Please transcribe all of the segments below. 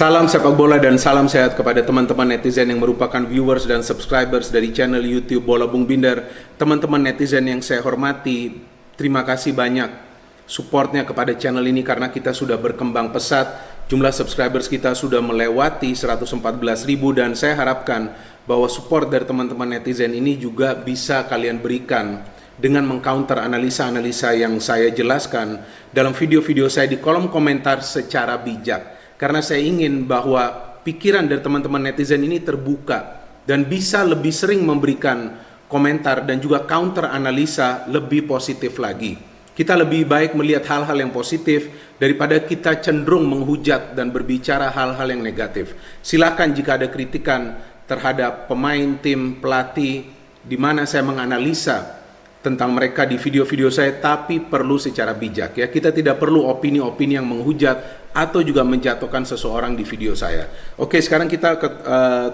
Salam sepak bola dan salam sehat kepada teman-teman netizen yang merupakan viewers dan subscribers dari channel YouTube Bola Bung Binder. Teman-teman netizen yang saya hormati, terima kasih banyak supportnya kepada channel ini karena kita sudah berkembang pesat. Jumlah subscribers kita sudah melewati 114.000 dan saya harapkan bahwa support dari teman-teman netizen ini juga bisa kalian berikan dengan mengcounter analisa-analisa yang saya jelaskan dalam video-video saya di kolom komentar secara bijak. Karena saya ingin bahwa pikiran dari teman-teman netizen ini terbuka dan bisa lebih sering memberikan komentar dan juga counter analisa lebih positif lagi. Kita lebih baik melihat hal-hal yang positif daripada kita cenderung menghujat dan berbicara hal-hal yang negatif. Silakan jika ada kritikan terhadap pemain, tim, pelatih, di mana saya menganalisa tentang mereka di video-video saya, tapi perlu secara bijak ya. Kita tidak perlu opini-opini yang menghujat atau juga menjatuhkan seseorang di video saya. Oke, sekarang kita ke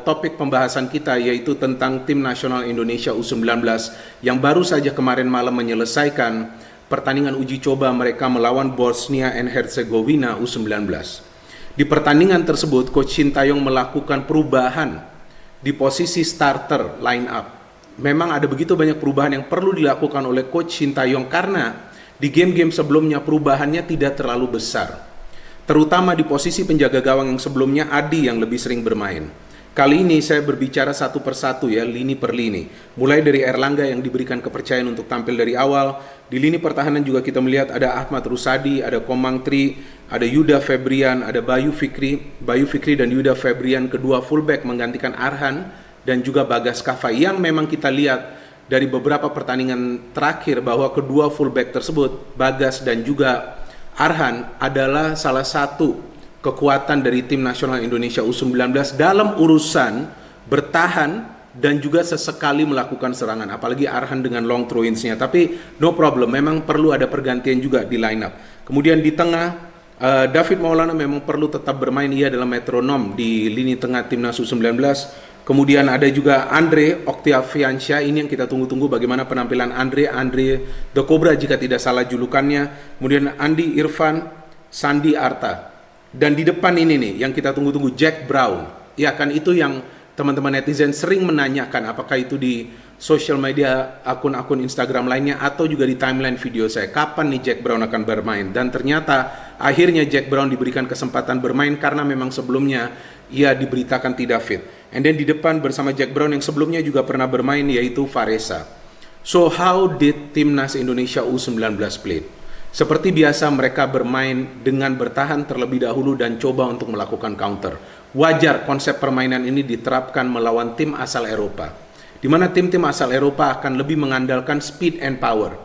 topik pembahasan kita, yaitu tentang tim nasional Indonesia U19 yang baru saja kemarin malam menyelesaikan pertandingan uji coba mereka melawan Bosnia and Herzegovina U19. Di pertandingan tersebut, Coach Sintayong melakukan perubahan di posisi starter line up. Memang ada begitu banyak perubahan yang perlu dilakukan oleh Coach Sintayong karena di game-game sebelumnya perubahannya tidak terlalu besar. Terutama di posisi penjaga gawang yang sebelumnya Adi yang lebih sering bermain. Kali ini saya berbicara satu persatu ya, lini per lini. Mulai dari Erlangga yang diberikan kepercayaan untuk tampil dari awal. Di lini pertahanan juga kita melihat ada Ahmad Rusadi, ada Komang Tri, ada Yuda Febrian, ada Bayu Fikri dan Yuda Febrian, kedua fullback menggantikan Arhan dan juga Bagas Kava, yang memang kita lihat dari beberapa pertandingan terakhir bahwa kedua fullback tersebut, Bagas dan juga Arhan, adalah salah satu kekuatan dari tim nasional Indonesia U19 dalam urusan bertahan dan juga sesekali melakukan serangan, apalagi Arhan dengan long throw-ins-nya. Tapi no problem, memang perlu ada pergantian juga di line up. Kemudian di tengah, David Maulana memang perlu tetap bermain, ia adalah metronom di lini tengah timnas U19. Kemudian ada juga Andre Oktaviansyah, ini yang kita tunggu-tunggu bagaimana penampilan Andre The Cobra jika tidak salah julukannya. Kemudian Andi Irfan, Sandi Arta. Dan di depan ini nih yang kita tunggu-tunggu, Jack Brown. Ya kan, itu yang teman-teman netizen sering menanyakan apakah itu di social media, akun-akun Instagram lainnya atau juga di timeline video saya. Kapan nih Jack Brown akan bermain? Dan ternyata akhirnya Jack Brown diberikan kesempatan bermain karena memang sebelumnya ia diberitakan tidak fit. And then di depan bersama Jack Brown yang sebelumnya juga pernah bermain, yaitu Faresa. So how did Timnas Indonesia U19 play? Seperti biasa mereka bermain dengan bertahan terlebih dahulu dan coba untuk melakukan counter. Wajar konsep permainan ini diterapkan melawan tim asal Eropa, di mana tim-tim asal Eropa akan lebih mengandalkan speed and power.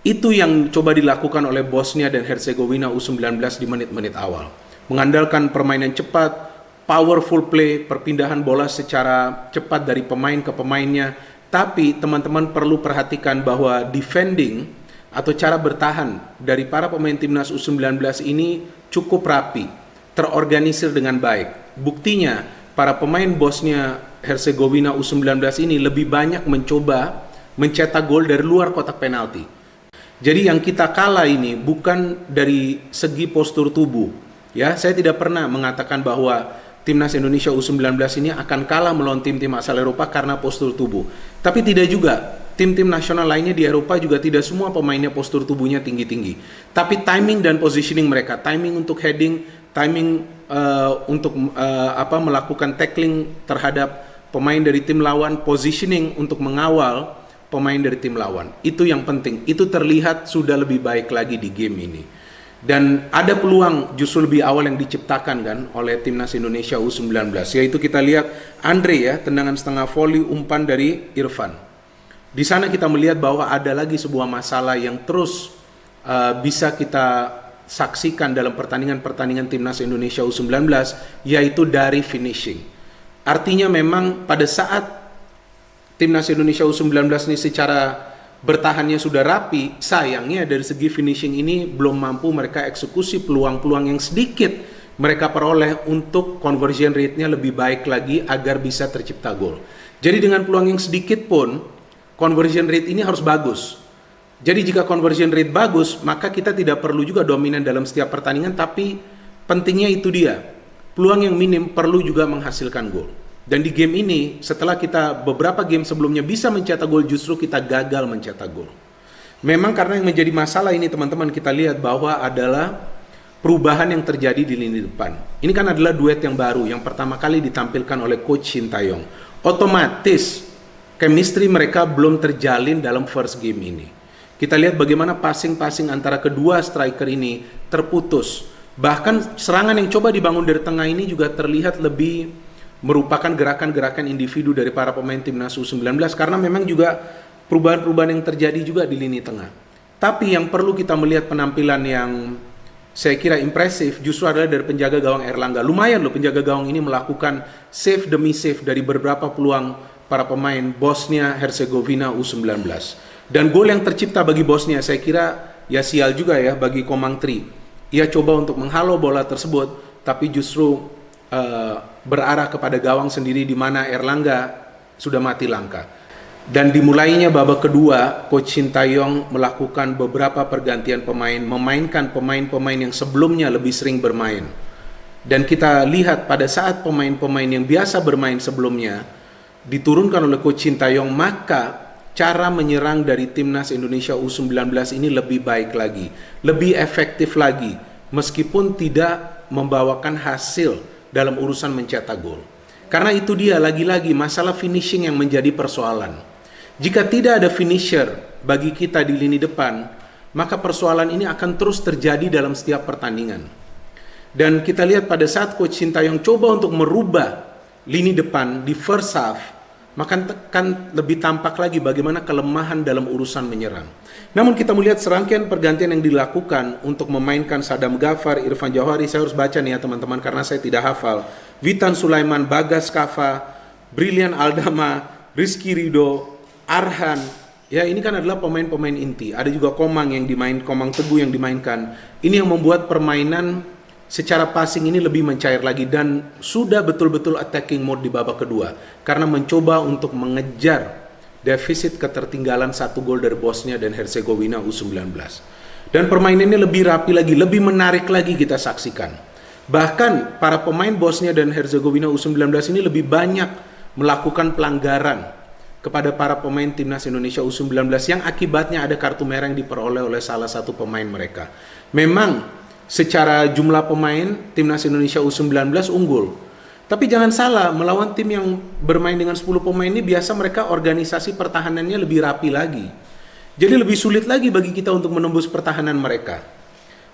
Itu yang coba dilakukan oleh Bosnia dan Herzegovina U19 di menit-menit awal. Mengandalkan permainan cepat, powerful play, perpindahan bola secara cepat dari pemain ke pemainnya. Tapi teman-teman perlu perhatikan bahwa defending atau cara bertahan dari para pemain timnas U19 ini cukup rapi, terorganisir dengan baik. Buktinya para pemain Bosnia Herzegovina U19 ini lebih banyak mencoba mencetak gol dari luar kotak penalti. Jadi yang kita kalah ini bukan dari segi postur tubuh. Ya, saya tidak pernah mengatakan bahwa Timnas Indonesia U19 ini akan kalah melawan tim-tim asal Eropa karena postur tubuh. Tapi tidak juga. Tim-tim nasional lainnya di Eropa juga tidak semua pemainnya postur tubuhnya tinggi-tinggi. Tapi timing dan positioning mereka, timing untuk heading, timing untuk melakukan tackling terhadap pemain dari tim lawan, positioning untuk mengawal pemain dari tim lawan. Itu yang penting. Itu terlihat sudah lebih baik lagi di game ini. Dan ada peluang justru lebih awal yang diciptakan kan oleh Timnas Indonesia U19, yaitu kita lihat Andre ya, tendangan setengah volley umpan dari Irfan. Di sana kita melihat bahwa ada lagi sebuah masalah yang terus bisa kita saksikan dalam pertandingan-pertandingan Timnas Indonesia U19, yaitu dari finishing. Artinya memang pada saat Timnas Indonesia U19 ini secara bertahannya sudah rapi, sayangnya dari segi finishing ini belum mampu mereka eksekusi peluang-peluang yang sedikit mereka peroleh untuk conversion rate-nya lebih baik lagi agar bisa tercipta gol. Jadi dengan peluang yang sedikit pun conversion rate ini harus bagus. Jadi jika conversion rate bagus, maka kita tidak perlu juga dominan dalam setiap pertandingan, tapi pentingnya itu dia. peluang yang minim perlu juga menghasilkan gol. Dan di game ini, setelah kita beberapa game sebelumnya bisa mencetak gol, justru kita gagal mencetak gol. Memang karena yang menjadi masalah ini teman-teman, kita lihat bahwa adalah perubahan yang terjadi di lini depan. Ini kan adalah duet yang baru, yang pertama kali ditampilkan oleh Coach Shin Tae-yong. Otomatis chemistry mereka belum terjalin dalam first game ini. Kita lihat bagaimana passing-passing antara kedua striker ini terputus. Bahkan serangan yang coba dibangun dari tengah ini juga terlihat lebih merupakan gerakan-gerakan individu dari para pemain timnas U19, karena memang juga perubahan-perubahan yang terjadi juga di lini tengah. Tapi yang perlu kita melihat penampilan yang saya kira impresif justru adalah dari penjaga gawang Erlangga. Lumayan loh penjaga gawang ini melakukan save demi save dari beberapa peluang para pemain Bosnia Herzegovina U19. Dan gol yang tercipta bagi Bosnia saya kira ya sial juga ya bagi Komang Tri. Ia coba untuk menghalau bola tersebut, tapi justru berarah kepada gawang sendiri di mana Erlangga sudah mati langkah. Dan dimulainya babak kedua, Coach Shin Tae-yong melakukan beberapa pergantian pemain, memainkan pemain-pemain yang sebelumnya lebih sering bermain. Dan kita lihat pada saat pemain-pemain yang biasa bermain sebelumnya diturunkan oleh Coach Shin Tae-yong, maka cara menyerang dari timnas Indonesia U19 ini lebih baik lagi, lebih efektif lagi, meskipun tidak membawakan hasil dalam urusan mencetak gol. Karena itu dia lagi-lagi masalah finishing yang menjadi persoalan. Jika tidak ada finisher bagi kita di lini depan, maka persoalan ini akan terus terjadi dalam setiap pertandingan. Dan kita lihat pada saat Coach Shin Tae-yong coba untuk merubah lini depan di first half, maka kan lebih tampak lagi bagaimana kelemahan dalam urusan menyerang. Namun kita melihat serangkaian pergantian yang dilakukan untuk memainkan Sadam Ghaffar, Irfan Jauhari, saya harus baca nih ya teman-teman karena saya tidak hafal. Witan Sulaiman, Bagas Kava, Brilian Aldama, Rizky Ridho, Arhan, ya ini kan adalah pemain-pemain inti. Ada juga Komang Teguh yang dimainkan. Ini yang membuat permainan secara passing ini lebih mencair lagi dan sudah betul-betul attacking mode di babak kedua karena mencoba untuk mengejar defisit ketertinggalan 1 gol dari Bosnia dan Herzegovina U19. Dan permainannya lebih rapi lagi, lebih menarik lagi kita saksikan. Bahkan para pemain Bosnia dan Herzegovina U19 ini lebih banyak melakukan pelanggaran kepada para pemain timnas Indonesia U19 yang akibatnya ada kartu merah yang diperoleh oleh salah satu pemain mereka. Memang secara jumlah pemain timnas Indonesia U19 unggul. Tapi jangan salah, melawan tim yang bermain dengan 10 pemain ini biasa mereka organisasi pertahanannya lebih rapi lagi. Jadi lebih sulit lagi bagi kita untuk menembus pertahanan mereka.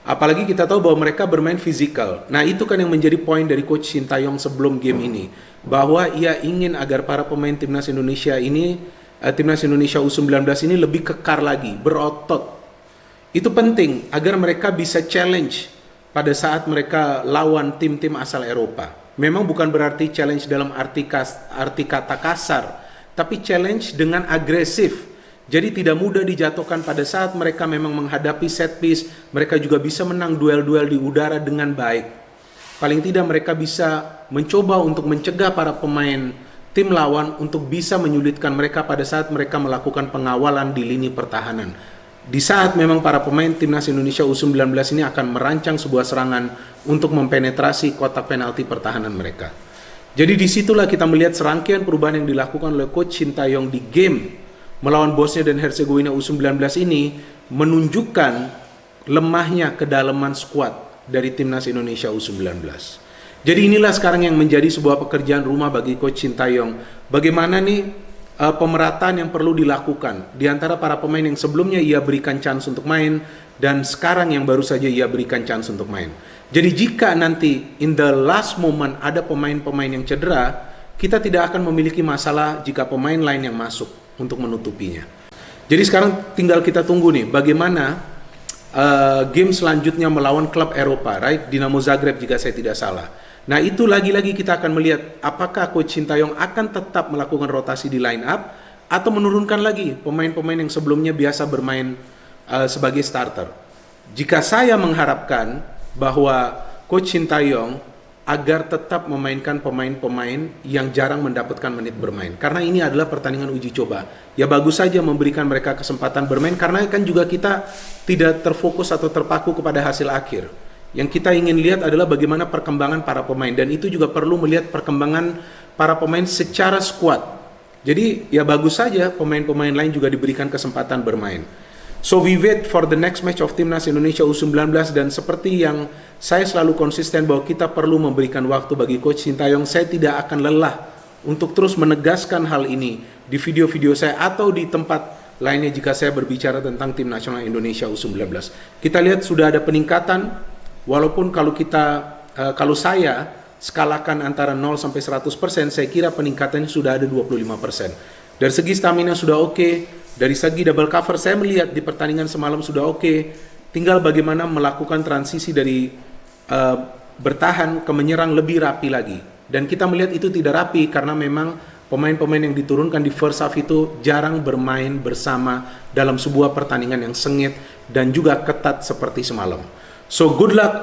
Apalagi kita tahu bahwa mereka bermain fisikal. Nah itu kan yang menjadi poin dari Coach Shin Tae-yong sebelum game ini. Bahwa ia ingin agar para pemain timnas Indonesia ini, timnas Indonesia U19 ini lebih kekar lagi, berotot. Itu penting agar mereka bisa challenge pada saat mereka lawan tim-tim asal Eropa. Memang bukan berarti challenge dalam arti kata kasar, tapi challenge dengan agresif. Jadi tidak mudah dijatuhkan pada saat mereka memang menghadapi set piece, mereka juga bisa menang duel-duel di udara dengan baik. Paling tidak mereka bisa mencoba untuk mencegah para pemain tim lawan untuk bisa menyulitkan mereka pada saat mereka melakukan pengawalan di lini pertahanan. Di saat memang para pemain timnas Indonesia U19 ini akan merancang sebuah serangan untuk mempenetrasi kotak penalti pertahanan mereka. Jadi disitulah kita melihat serangkaian perubahan yang dilakukan oleh Coach Shin Tae-yong di game melawan Bosnia dan Herzegovina U19 ini menunjukkan lemahnya kedalaman skuad dari timnas Indonesia U19. Jadi inilah sekarang yang menjadi sebuah pekerjaan rumah bagi Coach Shin Tae-yong. Bagaimana nih pemerataan yang perlu dilakukan di antara para pemain yang sebelumnya ia berikan chance untuk main dan sekarang yang baru saja ia berikan chance untuk main. Jadi jika nanti in the last moment ada pemain-pemain yang cedera, kita tidak akan memiliki masalah jika pemain lain yang masuk untuk menutupinya. Jadi sekarang tinggal kita tunggu nih bagaimana game selanjutnya melawan klub Eropa, right? Dinamo Zagreb jika saya tidak salah. Nah itu lagi-lagi kita akan melihat apakah Coach Shin Tae-yong akan tetap melakukan rotasi di line up atau menurunkan lagi pemain-pemain yang sebelumnya biasa bermain sebagai starter. Jika saya mengharapkan bahwa Coach Shin Tae-yong agar tetap memainkan pemain-pemain yang jarang mendapatkan menit bermain. Karena ini adalah pertandingan uji coba. Ya bagus saja memberikan mereka kesempatan bermain karena kan juga kita tidak terfokus atau terpaku kepada hasil akhir. Yang kita ingin lihat adalah bagaimana perkembangan para pemain, dan itu juga perlu melihat perkembangan para pemain secara squad. Jadi ya bagus saja pemain-pemain lain juga diberikan kesempatan bermain. So we wait for the next match of Timnas Indonesia U19, dan seperti yang saya selalu konsisten bahwa kita perlu memberikan waktu bagi Coach Sintayong. Saya tidak akan lelah untuk terus menegaskan hal ini di video-video saya atau di tempat lainnya jika saya berbicara tentang Tim Nasional Indonesia U19. Kita lihat sudah ada peningkatan, walaupun kalau saya skalakan antara 0 sampai 100%, saya kira peningkatannya sudah ada 25%. Dari segi stamina sudah oke. Dari segi double cover saya melihat di pertandingan semalam sudah oke. Tinggal bagaimana melakukan transisi dari bertahan ke menyerang lebih rapi lagi. Dan kita melihat itu tidak rapi karena memang pemain-pemain yang diturunkan di first half itu jarang bermain bersama dalam sebuah pertandingan yang sengit dan juga ketat seperti semalam. So good luck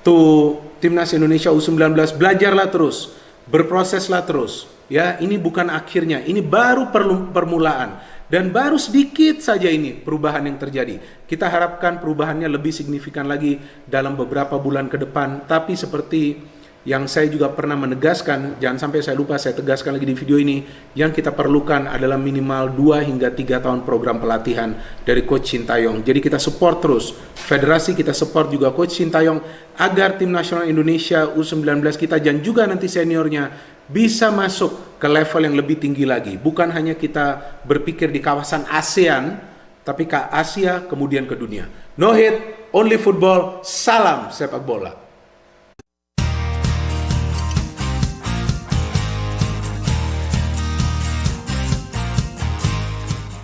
to Timnas Indonesia U19. Belajarlah terus, berproseslah terus. Ya, ini bukan akhirnya, ini baru permulaan. Dan baru sedikit saja ini perubahan yang terjadi. Kita harapkan perubahannya lebih signifikan lagi dalam beberapa bulan ke depan. Tapi seperti yang saya juga pernah menegaskan, jangan sampai saya lupa, saya tegaskan lagi di video ini, yang kita perlukan adalah minimal 2 hingga 3 tahun program pelatihan dari Coach Sintayong. Jadi kita support terus, federasi kita support juga Coach Sintayong agar Tim Nasional Indonesia U19 kita dan juga nanti seniornya bisa masuk ke level yang lebih tinggi lagi. Bukan hanya kita berpikir di kawasan ASEAN, tapi ke Asia kemudian ke dunia. No hate, only football, salam sepak bola.